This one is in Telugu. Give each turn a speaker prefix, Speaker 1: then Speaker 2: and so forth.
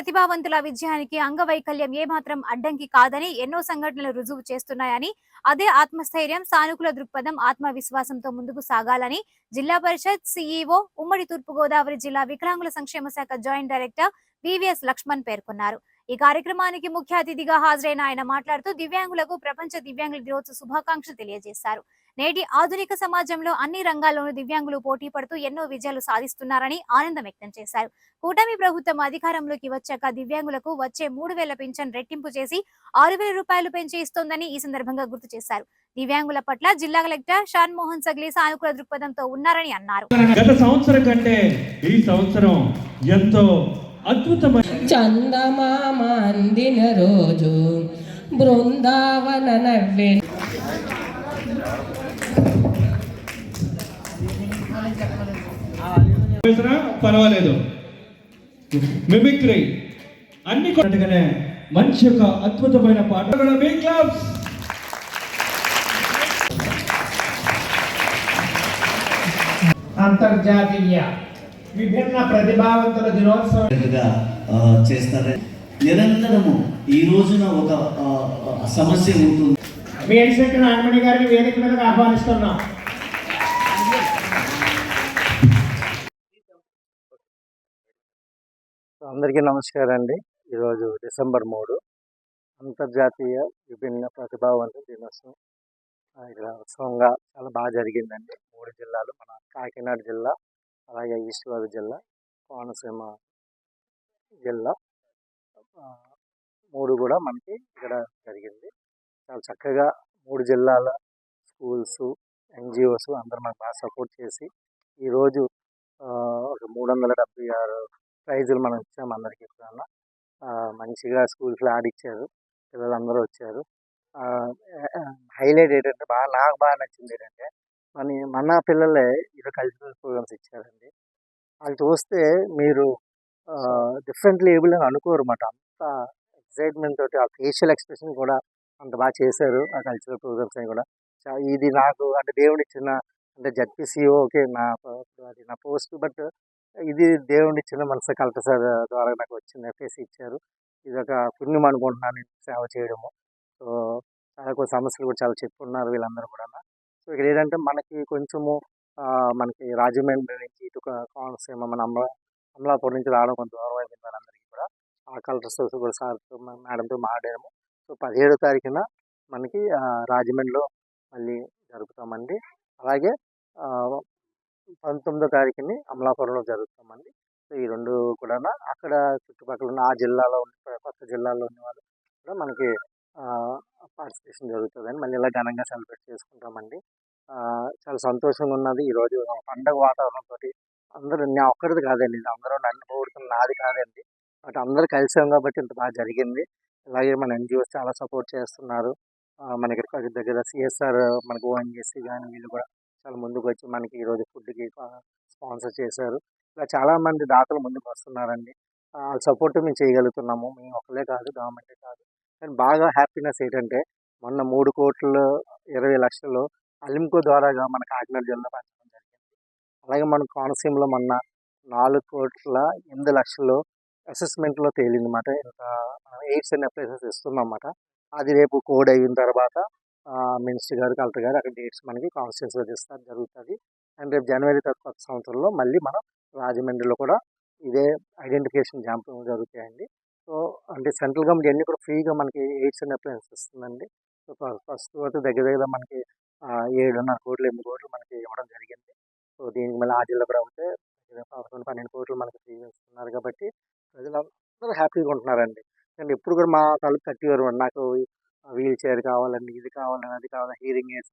Speaker 1: ప్రతిభావంతుల విజయానికి అంగవైకల్యం ఏమాత్రం అడ్డంకి కాదని ఎన్నో సంఘటనలు రుజువు చేస్తున్నాయని, అదే ఆత్మస్థైర్యం, సానుకూల దృక్పథం, ఆత్మవిశ్వాసంతో ముందుకు సాగాలని జిల్లా పరిషత్ సీఈఓ, ఉమ్మడి తూర్పుగోదావరి జిల్లా వికలాంగుల సంక్షేమ శాఖ జాయింట్ డైరెక్టర్ వివిఎస్ లక్ష్మణ్ పేర్కొన్నారు. ఈ కార్యక్రమానికి ముఖ్య అతిథిగా హాజరైన ఆయన మాట్లాడుతూ దివ్యాంగులకు ప్రపంచ దివ్యాంగుల దినోత్సవ శుభాకాంక్షలు తెలియజేశారు. నేటి ఆధునిక సమాజంలో అన్ని రంగాల్లోనూ దివ్యాంగులు పోటీ పడుతూ ఎన్నో విజయాలు సాధిస్తున్నారని ఆనందం వ్యక్తం చేశారు. కూటమి ప్రభుత్వం అధికారంలోకి వచ్చాక దివ్యాంగులకు వచ్చే 3,000 పింఛన్ రెట్టింపు చేసి 6,000 రూపాయలు పెంచి ఇస్తోందని ఈ సందర్భంగా గుర్తు చేశారు. దివ్యాంగుల పట్ల జిల్లా కలెక్టర్ షాన్ మోహన్ సగ్లీ సానుకూల దృక్పథంతో ఉన్నారని అన్నారు.
Speaker 2: గత సంవత్సరం కంటే ఈ సంవత్సరం ఎంతో అద్భుతమైన
Speaker 3: చందమామ అందిన రోజు బృందావన నవ్వే
Speaker 2: పర్వాలేదు, మిమిక్రీ అన్ని కొట్టగానే మంచి ఒక అద్భుతమైన పాట.
Speaker 4: అంతర్జాతీయ విభిన్న ప్రతిభావంతుల దినోత్సవం
Speaker 5: చేస్తారు. నిరంతరము ఈ రోజున ఒక సమస్య ఉంటుంది.
Speaker 4: వేణుశంకర నాగమణి గారిని వేదిక మీదకి ఆహ్వానిస్తున్నాం.
Speaker 6: అందరికీ నమస్కారం అండి. ఈరోజు డిసెంబర్ 3 అంతర్జాతీయ విభిన్న ప్రతిభావంతుల దినోత్సవం. ఇక్కడ ఉత్సవంగా చాలా బాగా జరిగిందండి. 3 జిల్లాలు, మన కాకినాడ జిల్లా, అలాగే ఈస్ట్ గోదావరి జిల్లా, కోనసీమ జిల్లా, 3 కూడా మనకి ఇక్కడ జరిగింది. చాలా చక్కగా 3 జిల్లాల స్కూల్స్, ఎన్జిఓస్ అందరూ మనకు బాగా సపోర్ట్ చేసి ఈరోజు ఒక 376 ప్రైజులు మనం ఇచ్చాము అందరికీ. ఎప్పుడన్నా మంచిగా స్కూల్స్లో ఆడిచ్చారు, పిల్లలందరూ వచ్చారు. హైలైట్ ఏంటంటే నాకు బాగా నచ్చింది ఏంటంటే మన పిల్లలే ఈరోజు కల్చరల్ ప్రోగ్రామ్స్ ఇచ్చారండి. అది చూస్తే మీరు డిఫరెంట్లీ ఏబుల్ అని అనుకోరు అన్నమాట. అంత ఎక్సైట్మెంట్ తోటి ఆ ఫేషియల్ ఎక్స్ప్రెషన్ కూడా అంత బాగా చేశారు. ఆ కల్చరల్ ప్రోగ్రామ్స్ అని కూడా ఇది నాకు అంటే దేవుడు ఇచ్చిన, అంటే జడ్పీసీఓ ఓకే అది నా పోస్ట్, బట్ ఇది దేవుడు ఇచ్చిన మనసు. కలెక్టర్ సార్ ద్వారా నాకు వచ్చింది, ఎఫ్ఏసి ఇచ్చారు. ఇది ఒక పుణ్యం అనుకుంటున్నాను సేవ చేయడము. సో చాలా కొన్ని సమస్యలు కూడా చాలా చెప్పుకున్నారు వీళ్ళందరూ కూడా. సో ఇక్కడ ఏంటంటే మనకి కొంచెము మనకి రాజమండ్రి నుంచి ఇటు కోనసీమ మన అమలాపురం నుంచి రావడం కొంచెం దూరం అయిపోయింది వాళ్ళందరికీ కూడా. ఆ కలెక్టర్ కూడా సార్తో మేడంతో మాట్లాడాము. సో 17వ తారీఖున మనకి రాజమండ్రిలో మళ్ళీ జరుపుతామండి. అలాగే 19వ తారీఖుని అమలాపురంలో జరుగుతామండి. సో ఈ 2 కూడా అక్కడ చుట్టుపక్కల ఉన్న ఆ జిల్లాలో ఉన్న కొత్త జిల్లాలో ఉన్న వాళ్ళు కూడా మనకి పార్టిసిపేషన్ జరుగుతుందండి. మళ్ళీ ఇలా ఘనంగా సెలబ్రేట్ చేసుకుంటామండి. చాలా సంతోషంగా ఉన్నది. ఈరోజు పండగ వాతావరణంతో అందరూ, నా ఒక్కరిది కాదండి, అందరూ నన్ను పొగుడుతున్న నాది కాదండి, బట్ అందరూ కలిసాం కాబట్టి ఇంత బాగా జరిగింది. అలాగే మన ఎన్జిఓస్ చాలా సపోర్ట్ చేస్తున్నారు. మనకి దగ్గర సిఎస్ఆర్ మనకు ఓఎన్జిసి కానీ వీళ్ళు కూడా చాలా ముందుకు వచ్చి మనకి ఈరోజు ఫుడ్కి స్పాన్సర్ చేశారు. ఇలా చాలామంది దాతలు ముందుకు వస్తున్నారండి. వాళ్ళ సపోర్ట్ మేము చేయగలుగుతున్నాము. మేము ఒకళ్ళే కాదు, గవర్నమెంటే కాదు. కానీ బాగా హ్యాపీనెస్ ఏంటంటే మొన్న 3,20,00,000 అలింకో ద్వారాగా మన కాకినాడ జిల్లా పంచడం జరిగింది. అలాగే మన కోనసీమలో మొన్న 4,08,00,000 అసెస్మెంట్లో తేలింది అన్నమాట. ఇంకా ఎయిడ్స్ అండ్ అప్లైసెస్ ఇస్తున్నాం అన్నమాట. అది రేపు కోడ్ అయిన తర్వాత మినిస్టర్ గారు, కలెక్టర్ గారు అక్కడ డేట్స్ మనకి కాన్స్టిట్యూన్సీలో ఇస్తారు, జరుగుతుంది. అండ్ రేపు జనవరి కొత్త సంవత్సరంలో మళ్ళీ మనం రాజమండ్రిలో కూడా ఇదే ఐడెంటిఫికేషన్ క్యాంప్ జరుగుతాయండి. సో అంటే సెంట్రల్ గవర్నమెంట్ అన్నీ కూడా ఫ్రీగా మనకి ఎయిడ్స్ అండ్ అప్లయన్సెస్ ఇస్తుందండి. సో ఫస్ట్ దగ్గర మనకి 7.5 కోట్లు 8 కోట్లు మనకి ఇవ్వడం జరిగింది. సో దీనికి మళ్ళీ ఆ జిల్లా కూడా అవుతే 11-12 కోట్లు మనకి ఫ్రీ ఇస్తున్నారు. కాబట్టి ప్రజలందరూ హ్యాపీగా ఉంటున్నారండి. కానీ ఎప్పుడు కూడా మా తలుపు కట్టేవారు, నాకు వీల్ చైర్ కావాలండి, ఇది కావాలని, అది కావాలని, హీరింగ్ ఎయిడ్స్